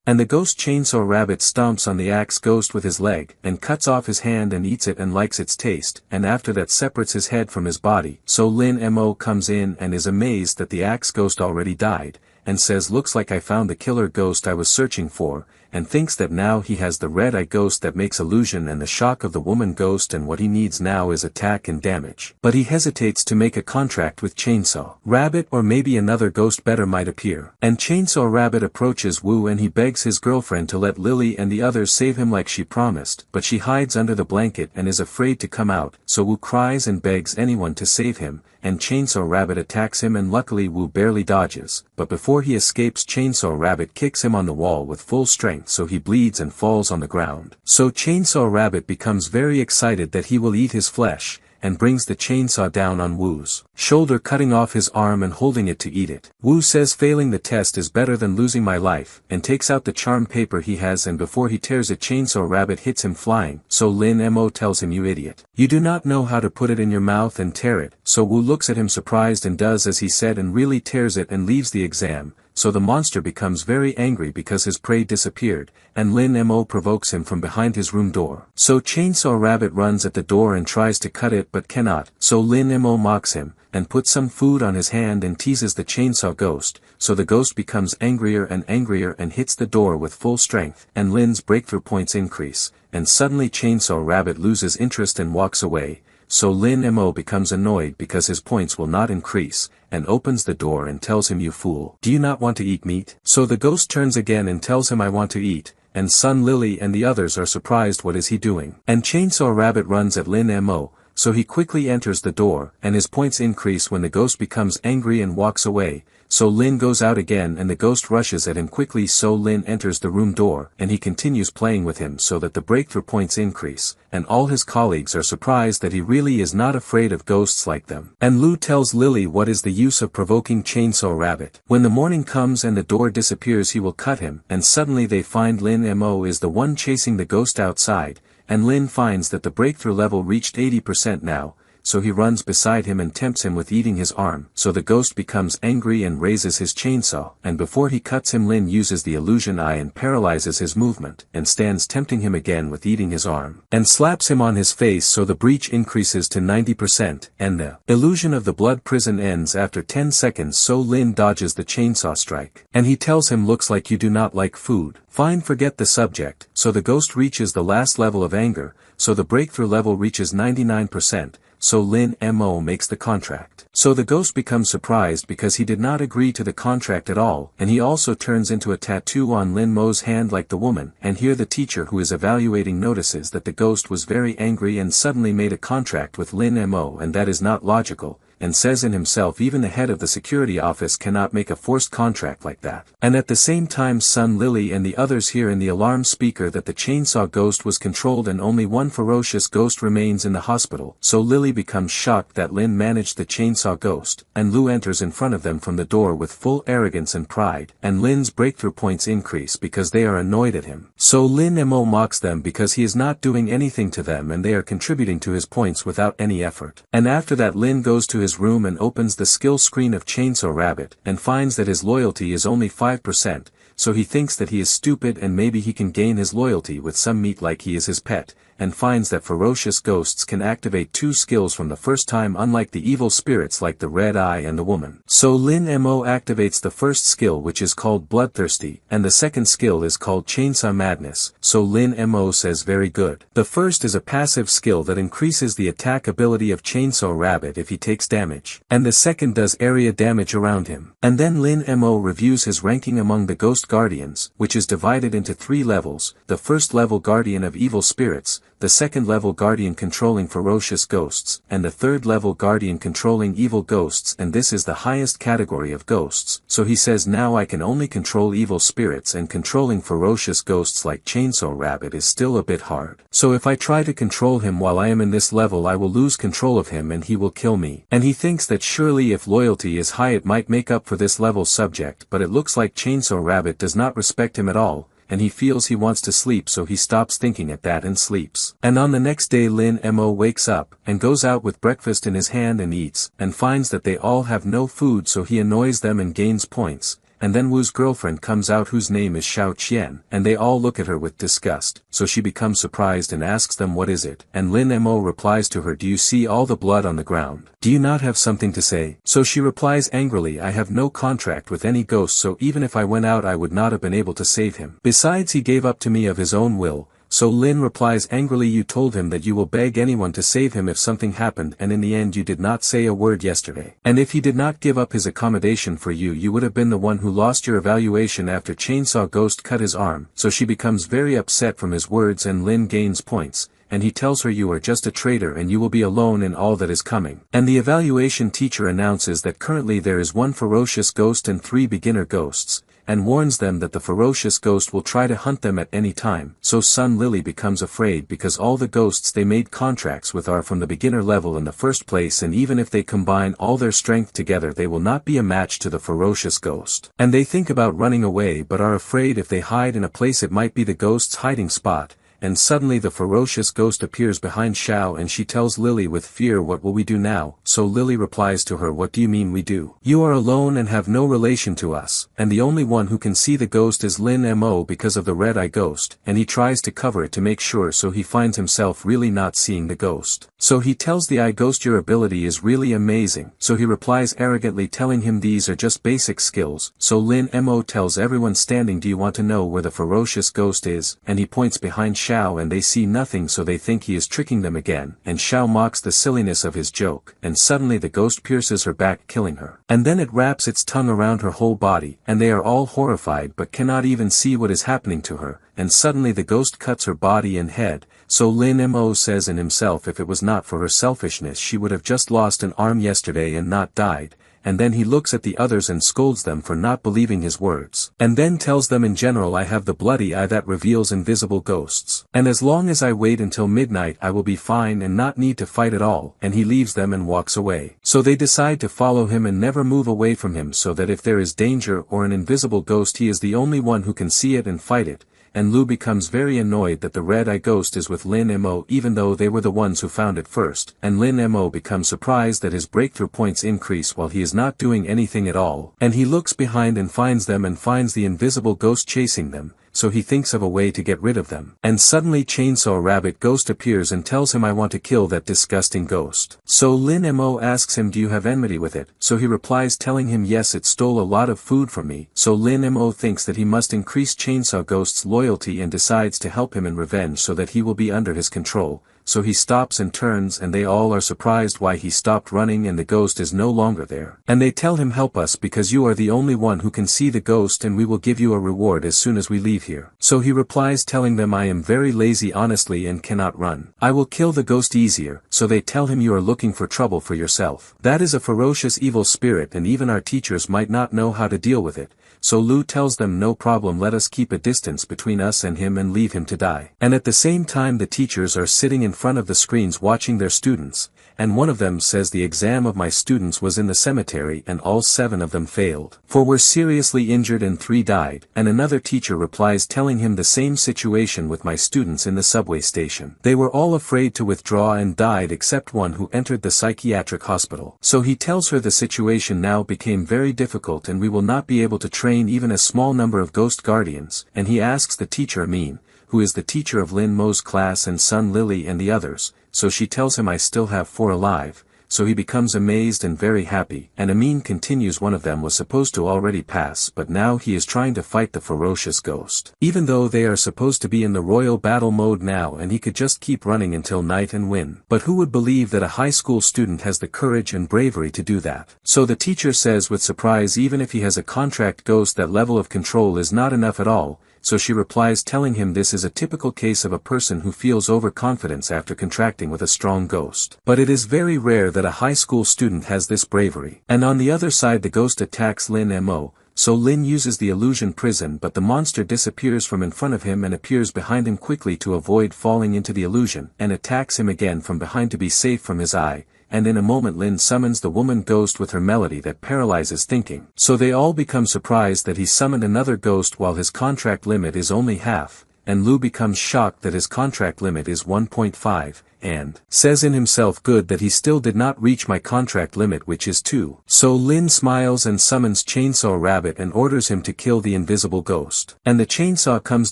And the ghost chainsaw rabbit stomps on the axe ghost with his leg, and cuts off his hand and eats it and likes its taste, and after that separates his head from his body. So Lin Mo comes in and is amazed that the axe ghost already died, and says looks like I found the killer ghost I was searching for, and thinks that now he has the red-eye ghost that makes illusion and the shock of the woman ghost, and what he needs now is attack and damage. But he hesitates to make a contract with Chainsaw Rabbit, or maybe another ghost better might appear. And Chainsaw Rabbit approaches Wu and he begs his girlfriend to let Lily and the others save him like she promised, but she hides under the blanket and is afraid to come out, so Wu cries and begs anyone to save him, and Chainsaw Rabbit attacks him, and luckily Wu barely dodges, but before he escapes Chainsaw Rabbit kicks him on the wall with full strength so he bleeds and falls on the ground. So Chainsaw Rabbit becomes very excited that he will eat his flesh, and brings the chainsaw down on Wu's shoulder, cutting off his arm and holding it to eat it. Wu says failing the test is better than losing my life, and takes out the charm paper he has, and before he tears it Chainsaw Rabbit hits him flying, so Lin Mo tells him, you idiot. You do not know how to put it in your mouth and tear it, so Wu looks at him surprised and does as he said and really tears it and leaves the exam. So the monster becomes very angry because his prey disappeared, and Lin Mo provokes him from behind his room door. So Chainsaw Rabbit runs at the door and tries to cut it but cannot, so Lin Mo mocks him, and puts some food on his hand and teases the chainsaw ghost, so the ghost becomes angrier and hits the door with full strength, and Lin's breakthrough points increase, and suddenly Chainsaw Rabbit loses interest and walks away. So Lin Mo becomes annoyed because his points will not increase, and opens the door and tells him, you fool, do you not want to eat meat? So the ghost turns again and tells him, I want to eat, and Sun Lily and the others are surprised what is he doing. And Chainsaw Rabbit runs at Lin Mo, so he quickly enters the door, and his points increase when the ghost becomes angry and walks away. So Lin goes out again and the ghost rushes at him quickly, so Lin enters the room door and he continues playing with him so that the breakthrough points increase, and all his colleagues are surprised that he really is not afraid of ghosts like them. And Lu tells Lily what is the use of provoking Chainsaw Rabbit. When the morning comes and the door disappears he will cut him, and suddenly they find Lin Mo is the one chasing the ghost outside, and Lin finds that the breakthrough level reached 80% now, so he runs beside him and tempts him with eating his arm, so the ghost becomes angry and raises his chainsaw, and before he cuts him Lin uses the illusion eye and paralyzes his movement, and stands tempting him again with eating his arm, and slaps him on his face so the breach increases to 90%, and the illusion of the blood prison ends after 10 seconds, so Lin dodges the chainsaw strike, and he tells him looks like you do not like food. Fine, forget the subject, so the ghost reaches the last level of anger, so the breakthrough level reaches 99%, so Lin Mo makes the contract. So the ghost becomes surprised because he did not agree to the contract at all, and he also turns into a tattoo on Lin Mo's hand like the woman, and here the teacher who is evaluating notices that the ghost was very angry and suddenly made a contract with Lin Mo, and that is not logical, and says in himself even the head of the security office cannot make a forced contract like that. And at the same time Sun Lily and the others hear in the alarm speaker that the chainsaw ghost was controlled and only one ferocious ghost remains in the hospital, so Lily becomes shocked that Lin managed the chainsaw ghost, and Lu enters in front of them from the door with full arrogance and pride, and Lin's breakthrough points increase because they are annoyed at him. So Lin Mo mocks them because he is not doing anything to them and they are contributing to his points without any effort. And after that Lin goes to his room and opens the skill screen of Chainsaw Rabbit, and finds that his loyalty is only 5%, so he thinks that he is stupid and maybe he can gain his loyalty with some meat like he is his pet, and finds that ferocious ghosts can activate 2 skills from the first time unlike the evil spirits like the red eye and the woman. So Lin Mo activates the first skill which is called Bloodthirsty, and the second skill is called Chainsaw Madness, so Lin Mo says very good. The first is a passive skill that increases the attack ability of Chainsaw Rabbit if he takes damage, and the second does area damage around him. And then Lin Mo reviews his ranking among the Ghost Guardians, which is divided into 3 levels, the first level Guardian of Evil Spirits, the second level Guardian controlling ferocious ghosts, and the third level Guardian controlling evil ghosts, and this is the highest category of ghosts. So he says now I can only control evil spirits, and controlling ferocious ghosts like Chainsaw Rabbit is still a bit hard. So if I try to control him while I am in this level I will lose control of him and he will kill me. And he thinks that surely if loyalty is high it might make up for this level subject, but it looks like Chainsaw Rabbit does not respect him at all, and he feels he wants to sleep, so he stops thinking at that and sleeps. And on the next day Lin Mo wakes up, and goes out with breakfast in his hand and eats, and finds that they all have no food, so he annoys them and gains points, and then Wu's girlfriend comes out whose name is Xiao Qian, and they all look at her with disgust, so she becomes surprised and asks them what is it, and Lin Mo replies to her, do you see all the blood on the ground? Do you not have something to say? So she replies angrily, I have no contract with any ghost, so even if I went out I would not have been able to save him. Besides, he gave up to me of his own will. So Lin replies angrily, you told him that you will beg anyone to save him if something happened, and in the end you did not say a word yesterday. And if he did not give up his accommodation for you, you would have been the one who lost your evaluation after Chainsaw Ghost cut his arm. So she becomes very upset from his words, and Lin gains points, and he tells her you are just a traitor and you will be alone in all that is coming. And the evaluation teacher announces that currently there is 1 ferocious ghost and 3 beginner ghosts, and warns them that the ferocious ghost will try to hunt them at any time. So Sun Lily becomes afraid because all the ghosts they made contracts with are from the beginner level in the first place, and even if they combine all their strength together they will not be a match to the ferocious ghost. And they think about running away but are afraid if they hide in a place it might be the ghost's hiding spot. And suddenly the ferocious ghost appears behind Xiao, and she tells Lily with fear, what will we do now? So Lily replies to her, what do you mean we do? You are alone and have no relation to us, and the only one who can see the ghost is Lin Mo because of the red eye ghost, and he tries to cover it to make sure, so he finds himself really not seeing the ghost. So he tells the eye ghost, your ability is really amazing. So he replies arrogantly, telling him these are just basic skills. So Lin Mo tells everyone standing, do you want to know where the ferocious ghost is? And he points behind Xiao, and they see nothing, so they think he is tricking them again, and Xiao mocks the silliness of his joke, and suddenly the ghost pierces her back, killing her. And then it wraps its tongue around her whole body, and they are all horrified but cannot even see what is happening to her, and suddenly the ghost cuts her body and head. So Lin Mo says in himself, if it was not for her selfishness she would have just lost an arm yesterday and not died. And then he looks at the others and scolds them for not believing his words. And then tells them, in general I have the bloody eye that reveals invisible ghosts. And as long as I wait until midnight I will be fine and not need to fight at all. And he leaves them and walks away. So they decide to follow him and never move away from him, so that if there is danger or an invisible ghost he is the only one who can see it and fight it. And Lu becomes very annoyed that the red-eye ghost is with Lin Mo even though they were the ones who found it first, and Lin Mo becomes surprised that his breakthrough points increase while he is not doing anything at all, and he looks behind and finds them and finds the invisible ghost chasing them, so he thinks of a way to get rid of them. And suddenly Chainsaw Rabbit Ghost appears and tells him, I want to kill that disgusting ghost. So Lin Mo asks him, do you have enmity with it? So he replies telling him, yes, it stole a lot of food from me. So Lin Mo thinks that he must increase Chainsaw Ghost's loyalty and decides to help him in revenge so that he will be under his control. So he stops and turns, and they all are surprised why he stopped running and the ghost is no longer there. And they tell him, help us because you are the only one who can see the ghost and we will give you a reward as soon as we leave here. So he replies telling them, I am very lazy honestly and cannot run. I will kill the ghost easier. So they tell him, you are looking for trouble for yourself. That is a ferocious evil spirit and even our teachers might not know how to deal with it. So Lu tells them, no problem, let us keep a distance between us and him and leave him to die. And at the same time the teachers are sitting in front of the screens watching their students, and one of them says, the exam of my students was in the cemetery and all 7 of them failed, for were seriously injured and 3 died. And another teacher replies telling him, the same situation with my students in the subway station. They were all afraid to withdraw and died except one who entered the psychiatric hospital. So he tells her the situation now became very difficult and we will not be able to train even a small number of ghost guardians, and he asks the teacher Amin, who is the teacher of Lin Mo's class and Sun Lily and the others, so she tells him, I still have 4 alive. So he becomes amazed and very happy, and Amin continues, one of them was supposed to already pass but now he is trying to fight the ferocious ghost. Even though they are supposed to be in the royal battle mode now and he could just keep running until night and win. But who would believe that a high school student has the courage and bravery to do that? So the teacher says with surprise, even if he has a contract ghost that level of control is not enough at all. So she replies telling him this is a typical case of a person who feels overconfidence after contracting with a strong ghost. But it is very rare that a high school student has this bravery. And on the other side the ghost attacks Lin Mo, so Lin uses the illusion prison but the monster disappears from in front of him and appears behind him quickly to avoid falling into the illusion, and attacks him again from behind to be safe from his eye. And in a moment Lin summons the woman ghost with her melody that paralyzes thinking. So they all become surprised that he summoned another ghost while his contract limit is only half, and Lu becomes shocked that his contract limit is 1.5, and says in himself good that he still did not reach my contract limit which is 2. So Lin smiles and summons Chainsaw Rabbit and orders him to kill the invisible ghost. And the chainsaw comes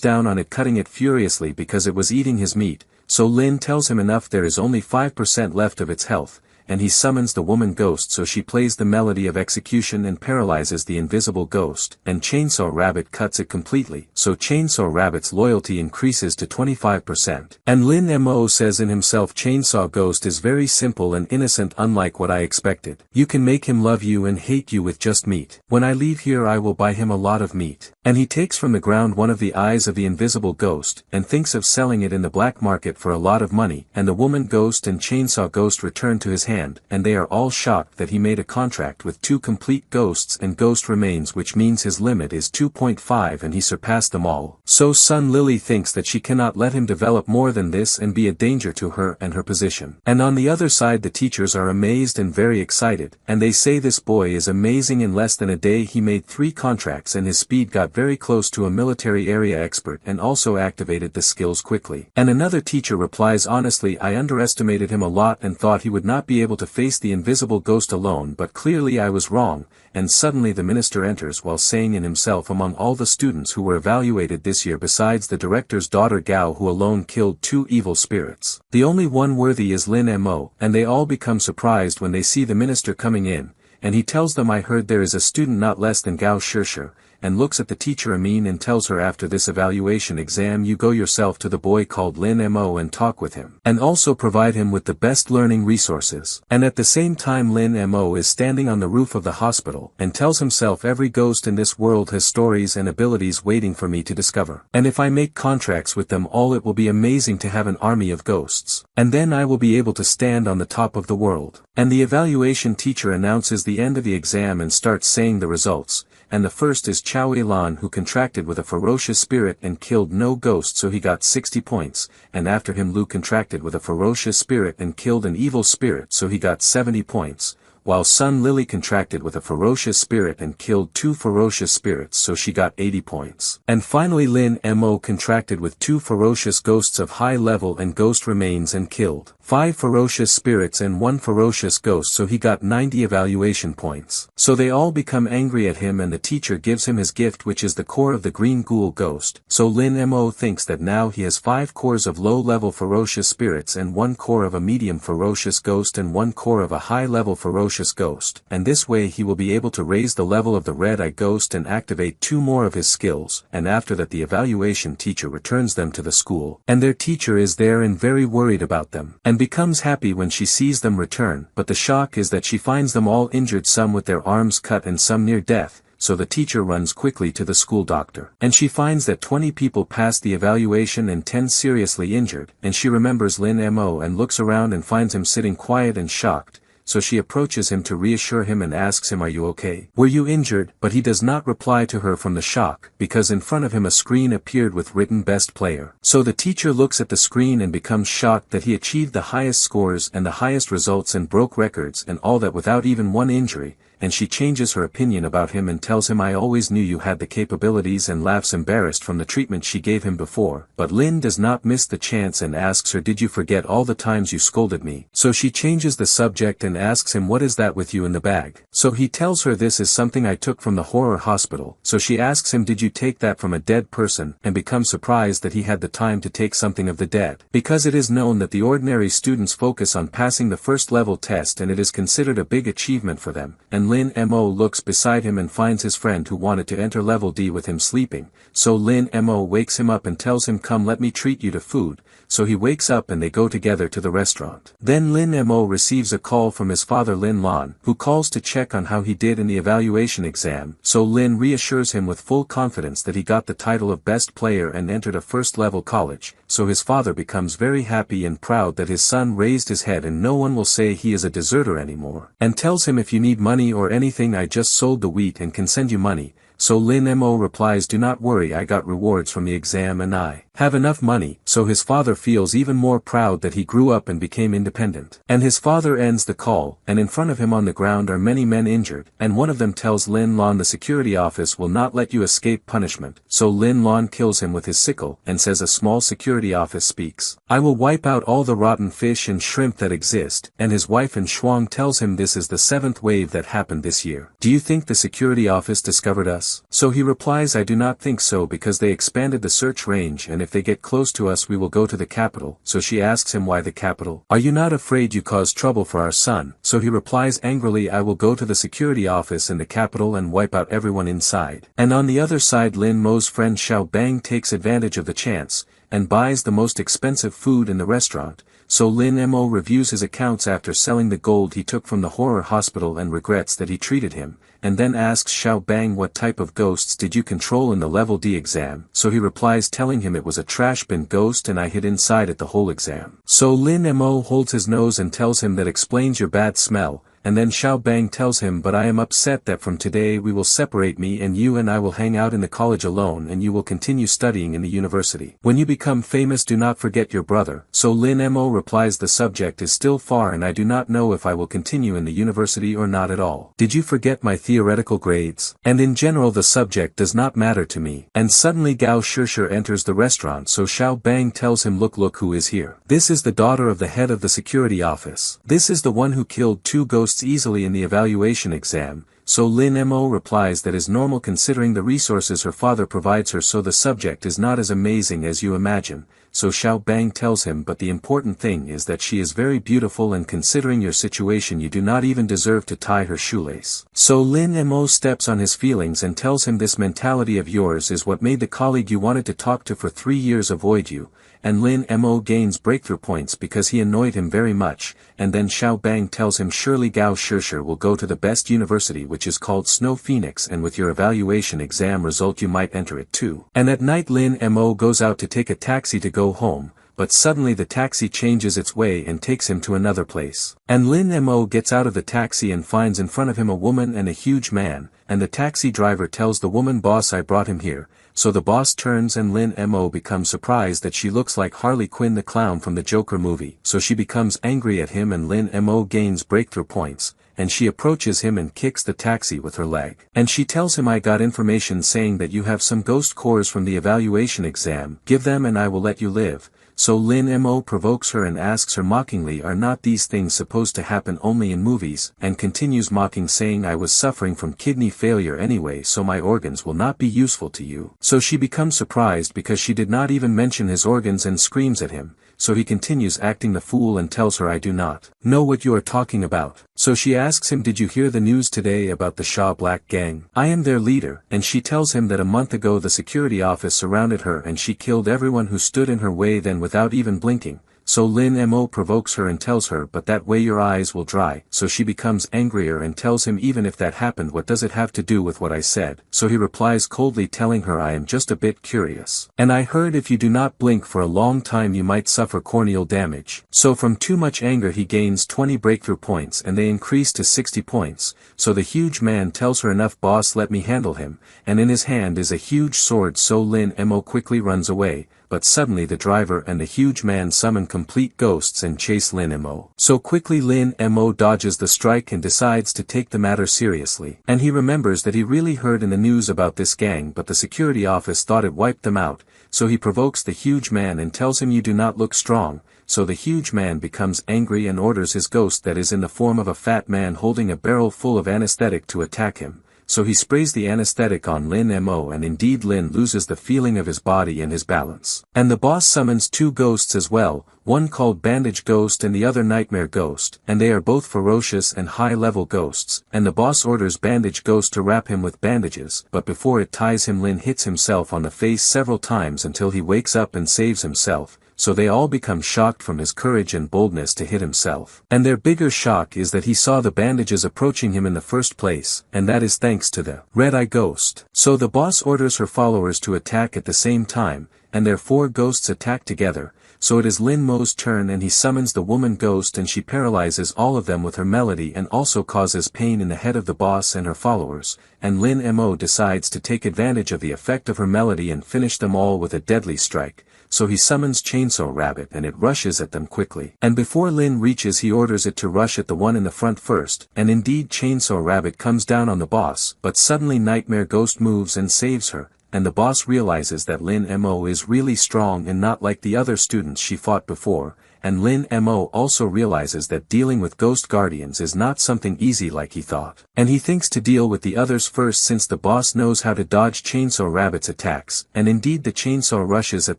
down on it, cutting it furiously because it was eating his meat, so Lin tells him enough there is only 5% left of its health, and he summons the woman ghost so she plays the melody of execution and paralyzes the invisible ghost, and Chainsaw Rabbit cuts it completely, so Chainsaw Rabbit's loyalty increases to 25%. And Lin Mo says in himself Chainsaw Ghost is very simple and innocent, unlike what I expected. You can make him love you and hate you with just meat. When I leave here I will buy him a lot of meat. And he takes from the ground one of the eyes of the invisible ghost, and thinks of selling it in the black market for a lot of money, and the woman ghost and Chainsaw Ghost return to his hand, and they are all shocked that he made a contract with 2 complete ghosts and ghost remains, which means his limit is 2.5 and he surpassed them all. So Sun Lily thinks that she cannot let him develop more than this and be a danger to her and her position. And on the other side the teachers are amazed and very excited, and they say this boy is amazing. In less than a day he made 3 contracts and his speed got very close to a military area expert and also activated the skills quickly. And another teacher replies, honestly I underestimated him a lot and thought he would not be able to face the invisible ghost alone, but clearly I was wrong. And suddenly the minister enters while saying in himself, among all the students who were evaluated this year besides the director's daughter Gao, who alone killed 2 evil spirits, the only one worthy is Lin Mo, and they all become surprised when they see the minister coming in, and he tells them, I heard there is a student not less than Gao Shishir, and looks at the teacher Amin and tells her, after this evaluation exam you go yourself to the boy called Lin Mo and talk with him, and also provide him with the best learning resources. And at the same time Lin Mo is standing on the roof of the hospital, and tells himself, every ghost in this world has stories and abilities waiting for me to discover, and if I make contracts with them all it will be amazing to have an army of ghosts, and then I will be able to stand on the top of the world. And the evaluation teacher announces the end of the exam and starts saying the results, and the first is Chao Ilan, who contracted with a ferocious spirit and killed no ghost, so he got 60 points, and after him Lu contracted with a ferocious spirit and killed an evil spirit, so he got 70 points, while Sun Lily contracted with a ferocious spirit and killed 2 ferocious spirits, so she got 80 points. And finally Lin Mo contracted with 2 ferocious ghosts of high level and ghost remains and killed 5 ferocious spirits and 1 ferocious ghost, so he got 90 evaluation points. So they all become angry at him and the teacher gives him his gift, which is the core of the green ghoul ghost. So Lin Mo thinks that now he has 5 cores of low-level ferocious spirits and 1 core of a medium ferocious ghost and 1 core of a high-level ferocious ghost, and this way he will be able to raise the level of the red-eye ghost and activate 2 more of his skills. And after that the evaluation teacher returns them to the school, and their teacher is there and very worried about them, and becomes happy when she sees them return, but the shock is that she finds them all injured, some with their arms cut and some near death. So the teacher runs quickly to the school doctor, and she finds that 20 people passed the evaluation and 10 seriously injured, and she remembers Lin Mo and looks around and finds him sitting quiet and shocked. So she approaches him to reassure him and asks him, are you okay? Were you injured? But he does not reply to her from the shock, because in front of him a screen appeared with written best player. So the teacher looks at the screen and becomes shocked that he achieved the highest scores and the highest results and broke records and all that without even 1 injury. And she changes her opinion about him and tells him, I always knew you had the capabilities, and laughs embarrassed from the treatment she gave him before. But Lin does not miss the chance and asks her, did you forget all the times you scolded me? So she changes the subject and asks him, what is that with you in the bag? So he tells her, this is something I took from the horror hospital. So she asks him, did you take that from a dead person? And becomes surprised that he had the time to take something of the dead, because it is known that the ordinary students focus on passing the first level test and it is considered a big achievement for them. And Lin Mo looks beside him and finds his friend who wanted to enter level D with him sleeping. So Lin Mo wakes him up and tells him, come, let me treat you to food. So he wakes up and they go together to the restaurant. Then Lin Mo receives a call from his father Lin Lan, who calls to check on how he did in the evaluation exam. So Lin reassures him with full confidence that he got the title of best player and entered a first-level college. So his father becomes very happy and proud that his son raised his head and no one will say he is a deserter anymore, and tells him, if you need money or anything, I just sold the wheat and can send you money. So Lin Mo replies, do not worry, I got rewards from the exam and I have enough money, so his father feels even more proud that he grew up and became independent. And his father ends the call, and in front of him on the ground are many men injured, and one of them tells Lin Lon the security office will not let you escape punishment, so Lin Lon kills him with his sickle, and says a small security office speaks. I will wipe out all the rotten fish and shrimp that exist, and his wife and Shuang tells him this is the 7th wave that happened this year. Do you think the security office discovered us? So he replies, I do not think so, because they expanded the search range, and if they get close to us we will go to the capital. So she asks him, why the capital? Are you not afraid you caused trouble for our son? So he replies angrily, I will go to the security office in the capital and wipe out everyone inside. And on the other side, Lin Mo's friend Xiao Bang takes advantage of the chance, and buys the most expensive food in the restaurant. So Lin Mo reviews his accounts after selling the gold he took from the horror hospital and regrets that he treated him, and then asks Xiao Bang, what type of ghosts did you control in the level D exam? So he replies telling him it was a trash bin ghost and I hid inside it the whole exam. So Lin Mo holds his nose and tells him that explains your bad smell. And then Xiao Bang tells him, but I am upset that from today we will separate, me and you, and I will hang out in the college alone and you will continue studying in the university. When you become famous do not forget your brother. So Lin Mo replies, the subject is still far and I do not know if I will continue in the university or not at all. Did you forget my theoretical grades? And in general the subject does not matter to me. And suddenly Gao Shishir enters the restaurant, so Xiao Bang tells him, look who is here. This is the daughter of the head of the security office. This is the one who killed 2 ghosts easily in the evaluation exam. So Lin Mo replies that is normal considering the resources her father provides her, so the subject is not as amazing as you imagine. So Xiao Bang tells him, but the important thing is that she is very beautiful and considering your situation you do not even deserve to tie her shoelace. So Lin Mo steps on his feelings and tells him, this mentality of yours is what made the colleague you wanted to talk to for 3 years avoid you. And Lin Mo gains breakthrough points because he annoyed him very much, and then Xiao Bang tells him surely Gao Shishir will go to the best university which is called Snow Phoenix, and with your evaluation exam result you might enter it too. And at night Lin Mo goes out to take a taxi to go home, but suddenly the taxi changes its way and takes him to another place. And Lin Mo gets out of the taxi and finds in front of him a woman and a huge man, and the taxi driver tells the woman, boss, I brought him here. So the boss turns and Lin Mo becomes surprised that she looks like Harley Quinn the clown from the Joker movie, so she becomes angry at him and Lin Mo gains breakthrough points, and she approaches him and kicks the taxi with her leg. And she tells him, I got information saying that you have some ghost cores from the evaluation exam, give them and I will let you live. So Lin Mo provokes her and asks her mockingly, are not these things supposed to happen only in movies, and continues mocking saying, I was suffering from kidney failure anyway, so my organs will not be useful to you. So she becomes surprised because she did not even mention his organs and screams at him. So he continues acting the fool and tells her, I do not know what you are talking about. So she asks him, did you hear the news today about the Shaw Black gang? I am their leader, and she tells him that a month ago the security office surrounded her and she killed everyone who stood in her way then without even blinking. So Lin Mo provokes her and tells her, but that way your eyes will dry. So she becomes angrier and tells him, even if that happened, what does it have to do with what I said? So he replies coldly telling her, I am just a bit curious. And I heard if you do not blink for a long time you might suffer corneal damage. So from too much anger he gains 20 breakthrough points and they increase to 60 points. So the huge man tells her, enough boss, let me handle him. And in his hand is a huge sword, so Lin Mo quickly runs away. But suddenly the driver and the huge man summon complete ghosts and chase Lin Mo. So quickly Lin Mo dodges the strike and decides to take the matter seriously. And he remembers that he really heard in the news about this gang, but the security office thought it wiped them out. So he provokes the huge man and tells him, you do not look strong. So the huge man becomes angry and orders his ghost, that is in the form of a fat man holding a barrel full of anesthetic, to attack him. So he sprays the anesthetic on Lin Mo, and indeed Lin loses the feeling of his body and his balance. And the boss summons 2 ghosts as well, one called Bandage Ghost and the other Nightmare Ghost, and they are both ferocious and high-level ghosts, and the boss orders Bandage Ghost to wrap him with bandages, but before it ties him Lin hits himself on the face several times until he wakes up and saves himself. So they all become shocked from his courage and boldness to hit himself. And their bigger shock is that he saw the bandages approaching him in the first place, and that is thanks to the Red-Eye Ghost. So the boss orders her followers to attack at the same time, and their 4 ghosts attack together. So it is Lin Mo's turn and he summons the woman ghost and she paralyzes all of them with her melody and also causes pain in the head of the boss and her followers, and Lin Mo decides to take advantage of the effect of her melody and finish them all with a deadly strike. so he summons Chainsaw Rabbit and it rushes at them quickly. And before Lin reaches he orders it to rush at the one in the front first, and indeed Chainsaw Rabbit comes down on the boss, but suddenly Nightmare Ghost moves and saves her, and the boss realizes that Lin Mo is really strong and not like the other students she fought before, and Lin Mo also realizes that dealing with ghost guardians is not something easy like he thought. And he thinks to deal with the others first since the boss knows how to dodge Chainsaw Rabbit's attacks, and indeed the chainsaw rushes at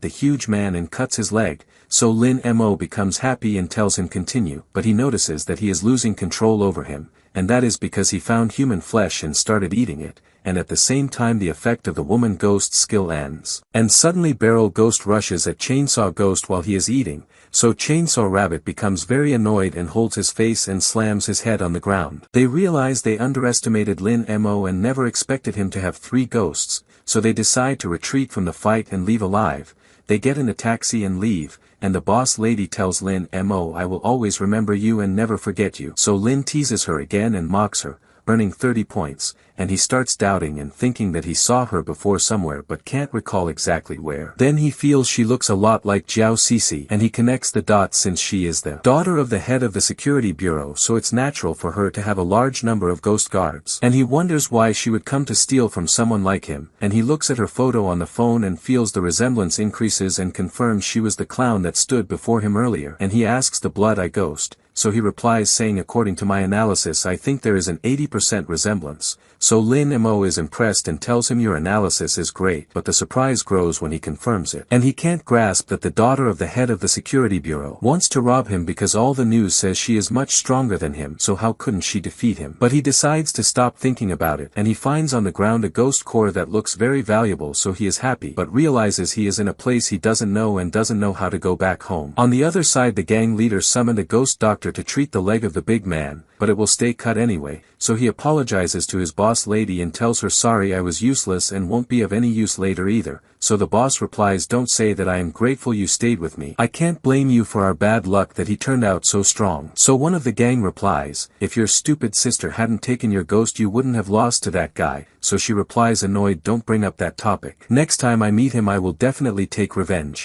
the huge man and cuts his leg, so Lin Mo becomes happy and tells him continue, but he notices that he is losing control over him, and that is because he found human flesh and started eating it, and at the same time the effect of the woman ghost skill ends. And suddenly Barrel Ghost rushes at Chainsaw Ghost while he is eating, so Chainsaw Rabbit becomes very annoyed and holds his face and slams his head on the ground. They realize they underestimated Lin Mo and never expected him to have 3 ghosts, so they decide to retreat from the fight and leave alive. They get in a taxi and leave, and the boss lady tells Lin Mo, "I will always remember you and never forget you." So Lin teases her again and mocks her, earning 30 points, and he starts doubting and thinking that he saw her before somewhere but can't recall exactly where. Then he feels she looks a lot like Jiao Cece, and he connects the dots since she is the daughter of the head of the security bureau, so it's natural for her to have a large number of ghost guards. And he wonders why she would come to steal from someone like him, and he looks at her photo on the phone and feels the resemblance increases and confirms she was the clown that stood before him earlier, and he asks the Blood Eye Ghost. So he replies saying, "According to my analysis I think there is an 80% resemblance." So Lin Mo is impressed and tells him, "Your analysis is great," but the surprise grows when he confirms it. And he can't grasp that the daughter of the head of the security bureau wants to rob him because all the news says she is much stronger than him, so how couldn't she defeat him? But he decides to stop thinking about it, and he finds on the ground a ghost core that looks very valuable, so he is happy, but realizes he is in a place he doesn't know and doesn't know how to go back home. On the other side, the gang leader summoned a ghost doctor to treat the leg of the big man, but it will stay cut anyway, so he apologizes to his boss lady and tells her, "Sorry, I was useless and won't be of any use later either." So the boss replies, "Don't say that, I am grateful you stayed with me. I can't blame you for our bad luck that he turned out so strong." So one of the gang replies, "If your stupid sister hadn't taken your ghost you wouldn't have lost to that guy." So she replies annoyed, "Don't bring up that topic. Next time I meet him I will definitely take revenge."